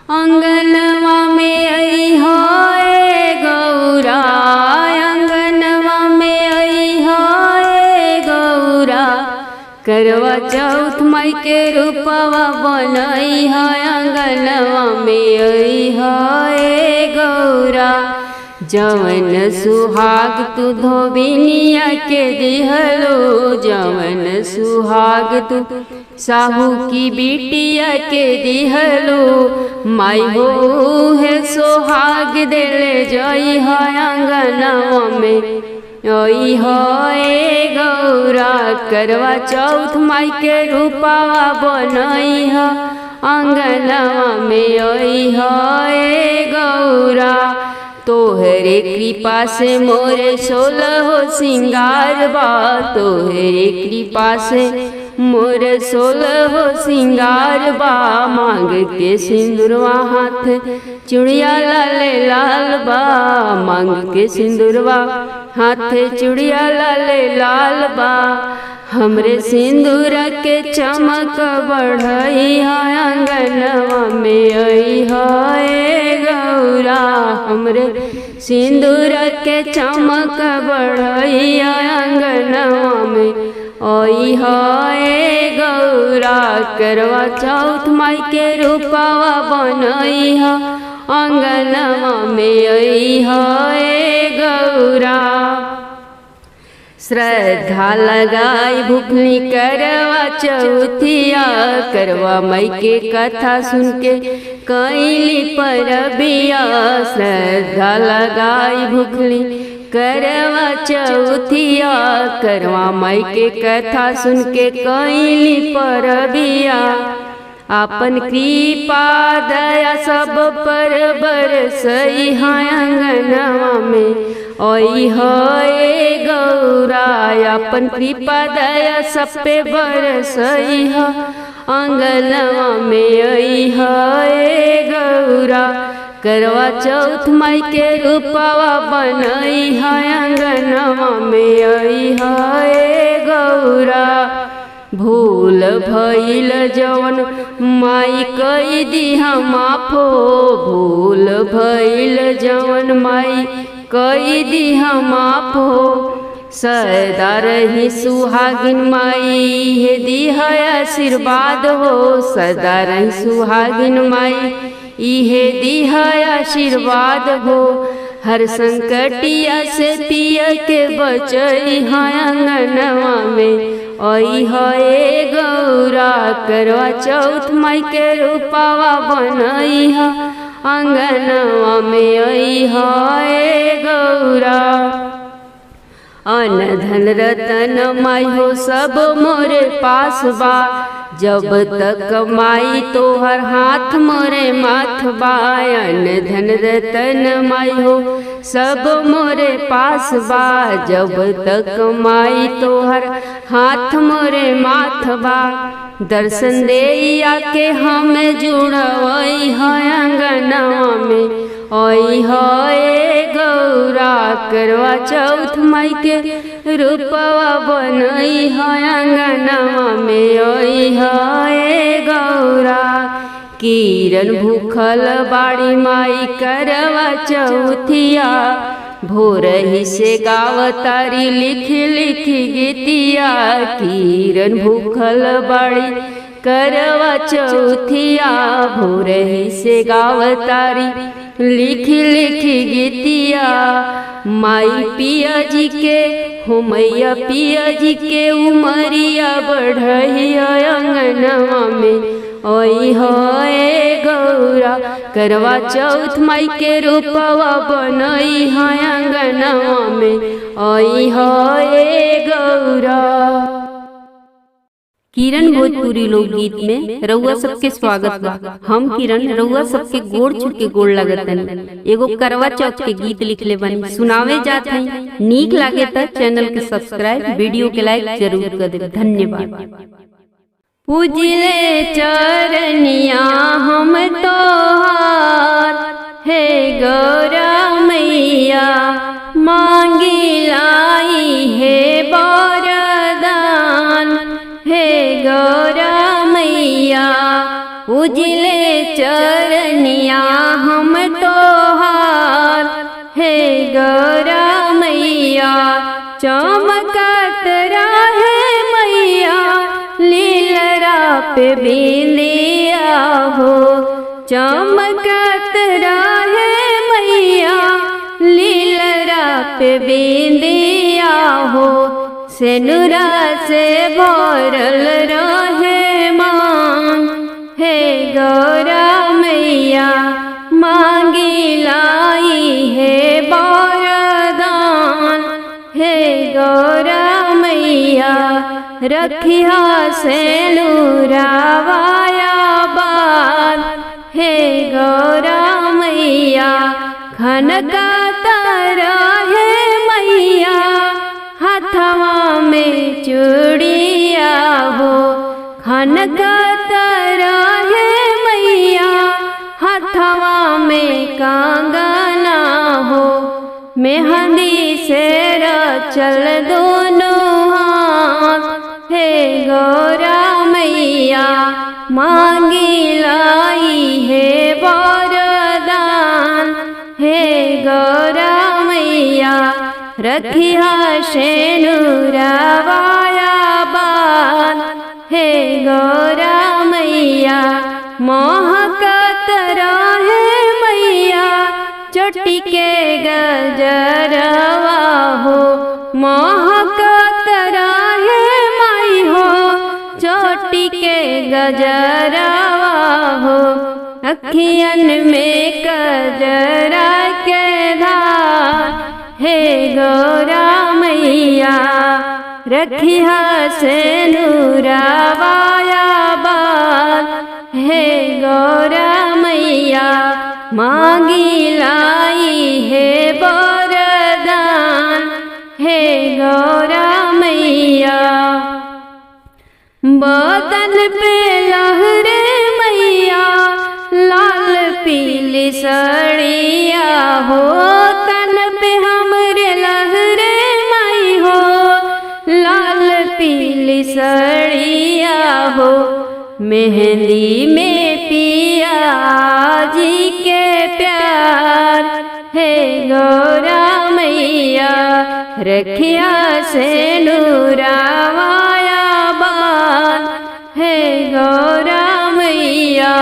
अंगनवा में अइहा ए गौरा, अंगनवा में अइहा ए गौरा, करवा चौथ माई के रूपवा बनइहा, अंगनवा में अइहा ए गौरा। जवन सुहाग तू धोबिनिया के दिहलो, जवन सुहाग तू साहू की बिटिया के दिहलो, माई हो है सुहाग देले जइहा, अंगनवा में अइहा ए गौरा, करवा चौथ माई के रूपवा बनइहा, अंगनवा में अइहा ए गौरा। तोहरे कृपा से मोरे 16 सिंगार बा, तोहरे कृपा से मोरे 16 सिंगार बा, मांग के सिंदूरवा हाथ चूड़िया लाले लाल बा, मांग के सिंदूरवा हाथ चूड़िया लाले लाल बा। हमरे सिंदूर के चमक बढ़इहा, अंगनवा में अइहा ए गौरा, हमरे सिंदूर के चमक बढ़इहा, अंगनवा में अइहा ए गौरा, करवा चौथ माई के रूपवा बनइहा, अंगनवा में अइहा ए गौरा। श्रद्धा लगाई भुखनी करवा चौथिया, करवा माई के कथा सुन के कैली परबिया, श्रद्धा लगाई भुखनी करवा चौथिया, करवा माई के कथा सुन के कैली परबिया। आपन कृपा दया सब पर बरसइहा, अंगनवा में अइहा ए गौरा, आपन कृपा दया सब पे बरसइहा, अंगनवा में अइहा ए गौरा, करवा चौथ माई के रूपवा बनइहा, अंगनवा में अइहा ए गौरा। भूल भइल जवन माई कई दिहा माफो, भूल भइल जवन माई कई दिहा माफो, सदा रही सुहागिन माई हे दिहा आशीर्वाद हो, सदा रही सुहागिन माई इहे दिहा आशीर्वाद हो। हर संकटिया से पिया के बचइहा, अंगनवा में अइहा ए गौरा, करवा चौथ माई के रूपवा बनइहा, अंगनवा में अइहा ए गौरा। अन्न धन रतन माई हो सब मोरे पास बा, जब तक माई तोहर हाथ मोरे माथ बा, अन्न धन रतन माई हो सब मोरे पास बा, जब तक माई तोहर हाथ मोरे माथ बा। दर्शन देइया के हम जुड़वइहा, अंगनवा में अइहा ए गौरा, करवा चौथ माई के रूपवा बनइहा, अंगनवा में अइहा ए गौरा। किरण भूखल बाड़ी माई करवा चौथिया, भोरही से गावतारी लिखी लिखी गीतिया, किरण भूखल बाड़ी करवा चौथिया, भोरही से गावतारी लिखी लिखी गीतिया। माई पिया जी के हो मैया पिया जी के उमरिया बढ़इया, अंगनवा में अइहा ए गौरा, करवा चौथ माई के रूपवा बनइहा, अंगनवा में अइहा ए गौरा। किरण भोजपुरी लोकगीत में रउआ सबके स्वागत बा। हम किरण रउआ सबके गोड़ छू के गोड़ लगतन। एगो करवा चौथ के गीत लिखले बनी सुनावे जात हई। नीक लागे त चैनल के सब्सक्राइब, वीडियो के लाइक जरूर कर दे। धन्यवाद। पूजले चरनिया हम तोहार, हे गौरा मैया मांगी लाई है बरदान, हे गौरा मैया पूजले चरनिया चमकत रहे मैया लीलरा पे बिंदिया हो, सेनुरा से भरल रहे मांग। हे गौरा मैया मांगी लाई है वरदान। हे गौरा मैया रखिया सेनुरा वाया बाल। हे गौरा मैया खनकाता रहे मैया हाथवा में चूड़िया हो, खनकाता रहे मैया हाथवा में कंगना हो। मेहंदी से रचल दोनों हाथ। हे गौरा मैया मांगी लाई है वरदान। हे गौरा मैया रखिया सेनुरा वाया बाल। हे गौरा मैया महकत रहे मैया चोटी के गजरवा हो, महकत रहे माई हो चोटी के गजरवा हो। अखियन में गजरा के धार। हे गौरा मैया रखिया सेनुरा वाया बाल। हे गौरा मैया मांगी लाई है वरदान। हे गौरा मैया बदन पे लहरे मैया लाल पीली साड़िया हो, तन पे हमरे लहरे माई हो लाल पीली साड़िया हो। मेहंदी में पिया जी के प्यार। हे गौरा मैया रखिया सेनुरा वाया बाल। हे गौरा मैया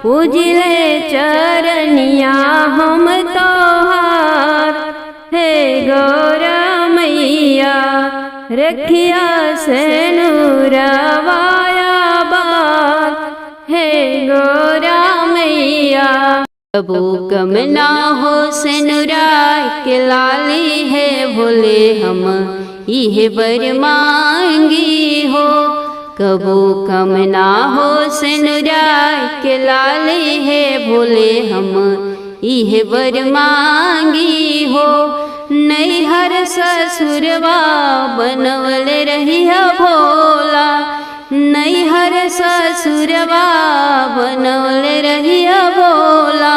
पूजले चरनिया हम तोहार। हे गौरा मैया रखिया सेनुरा वाया बाल। हे गौरा मैया कबू कम ना हो सेनुरा के लाली है भोले हम इहे बर मांगी हो। कबू कम ना हो सेनुरा के लाली है भोले हम इहे बर मांगी हो। नैहर ससुरवा बनवल रहिया भोला, नैहर ससुरवा बनवल रहिया भोला।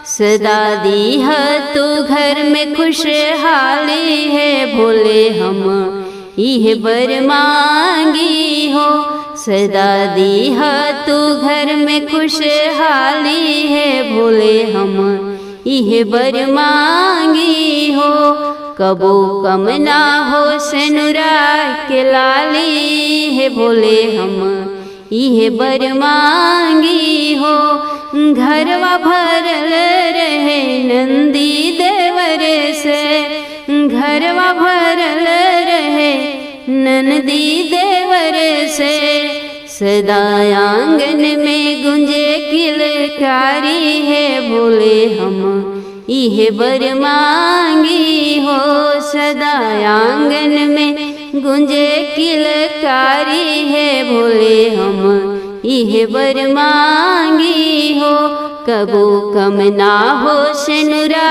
सदा दीह तू घर में खुशहाली है भोले हम इहे बर मांगी हो। सदा दीह तू घर में खुशहाली है भोले हम इहे बर मांगी हो। कबो कम ना हो सेनुरा के लाली है भोले हम इहे बर मांगी हो। घरवा भरल रहे नंदी देवर से, घरवा भरल रहे नंदी देवर से। सदा आंगन में गुंजे किलकारी है भोले हम इहे बर मांगी हो। सदा आंगन में गुंजे किलकारी है भोले हम इहे बर मांगी हो। कबू कम ना हो सेनुरा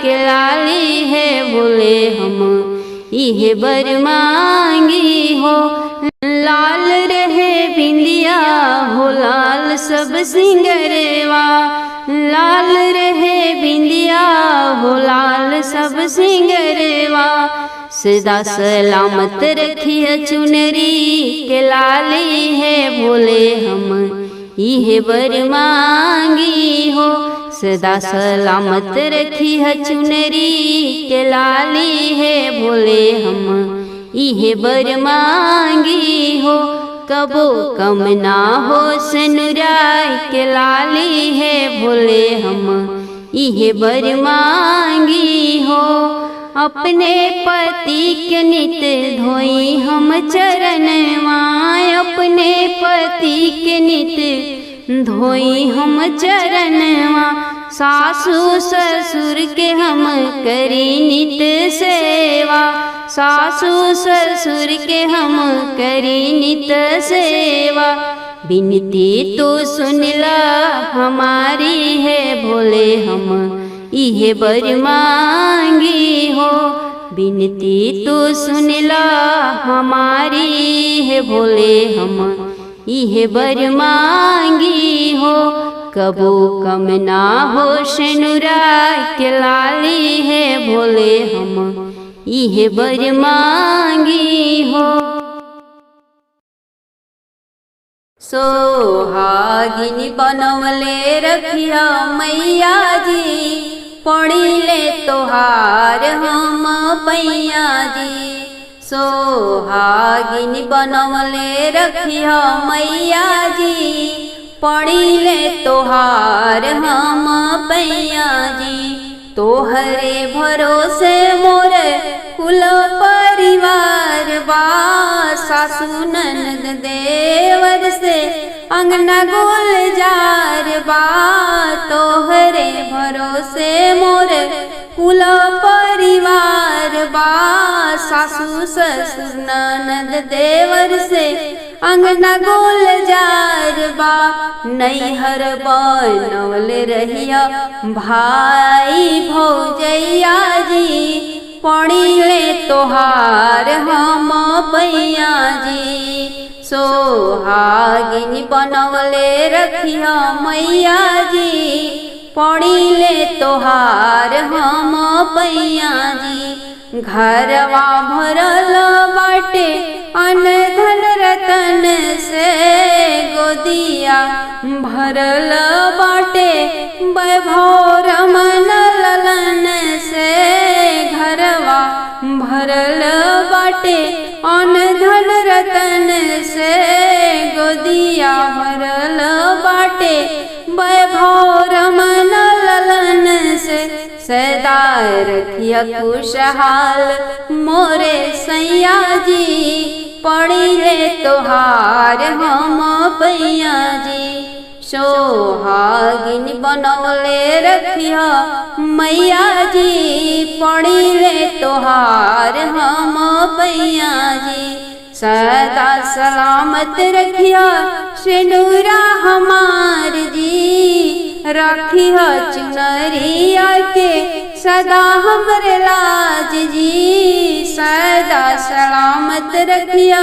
के लाली है भोले हम इहे बर मांगी हो। लाल रहे बिंदिया हो लाल सब सिंगरवा, लाल रहे बिंदिया हो लाल सब सिंगरवा। सदा सलामत रखिए चुनरी के लाली है भोले हम इहे बर मांगी हो। सदा सलामत रखिए चुनरी के लाली है भोले हम इहे बर मांगी हो। कबो कम ना हो सनुराय के लाली है भोले हम इहे बर मांगी हो। अपने पति के नित धोई हम चरणवा, अपने पति के नित धोई हम चरणवा। सासू ससुर के हम करी नित सेवा, सासू ससुर के हम करी नित सेवा। बिनती तो सुनला हमारी है भोले हम इहे बर मांगी हो। बिनती तो सुनला हमारी है भोले हम इहे बर मांगी हो। कबो कम ना हो सनुराय के लाली है भोले हम इहे बर मांगी हो। सोहागिनी बनवले रखिया मैया जी, पड़िले तोहार हम पैया जी। सोहागिनी बनवले रखिया मैया जी, पड़िले तोहार हम पैया जी। तोहरे भरोसे मोरे कुल परिवार बा, सासू ननद देवर से अंगना गुलजार बा। तोहरे भरोसे मोरे कुल परिवार बा, सासू ससुर ननद देवर से अंगना गुलजार बा। नैहर बनवल रहिया भाई भौजैया जी, पड़िले तोहार हम पैया जी। सोहागिनी बनवले रखिया मैया जी, पड़िले तोहार हम पैया जी। घरवा भरल बाटे अन धन रतन से, गोदिया भरल बाटे वैभव रमन ललन से। घरवा भरल बाटे अन धन रतन से, गोदिया भरल बाटे वैभव रमन ललन से। सदा रखिया खुशहाल मोरे सैया जी, पड़िले तोहार हम पैया जी। सोहागिनी बनवले रखिया मैया जी, पड़िले तोहार हम पैया जी। सदा सलामत रखिया सिनुरा हमार जी, रखिया चुनरिया के सदा हमरे लाज जी। सदा सलामत रखिया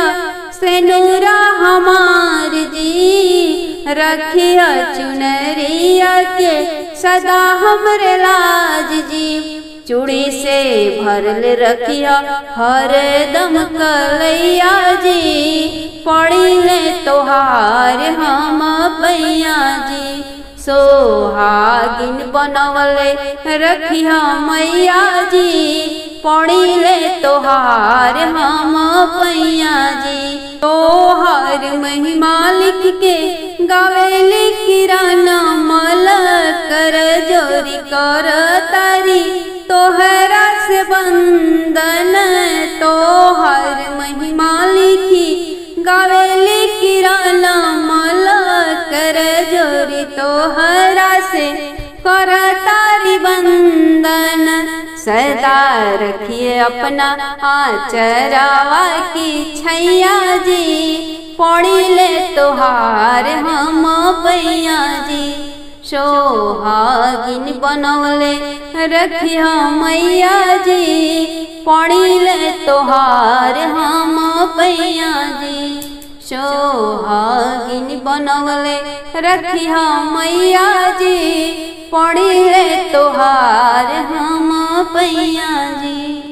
सिनुरा हमार जी, रखिया चुनरिया के सदा हमरे लाज जी। चूड़ी से भरल रखिया हर दम कलैया जी, पड़िले तोहार हम पैया जी। सोहागिन बनवले रखिया मैया जी, पड़िले तोहार हम पैया जी। तोहार महिमा लिख के गावेली किराना मल, कर जोरी कर तारी तोहरा से बंदन। तोहर महिमा लिखी गावेली किराना मल, कर जोरी तोहरा से कर तारी बंदन। सदा रखिए अपना आचरावा की छैया जी, पड़िले तोहार हम पैया जी। सोहागिन बनवले रखिया मैया जी, पड़िले तोहार हम पैया जी। सोहागिन बनवले रखिया मैया जी, पड़िले तोहार हम पैया जी।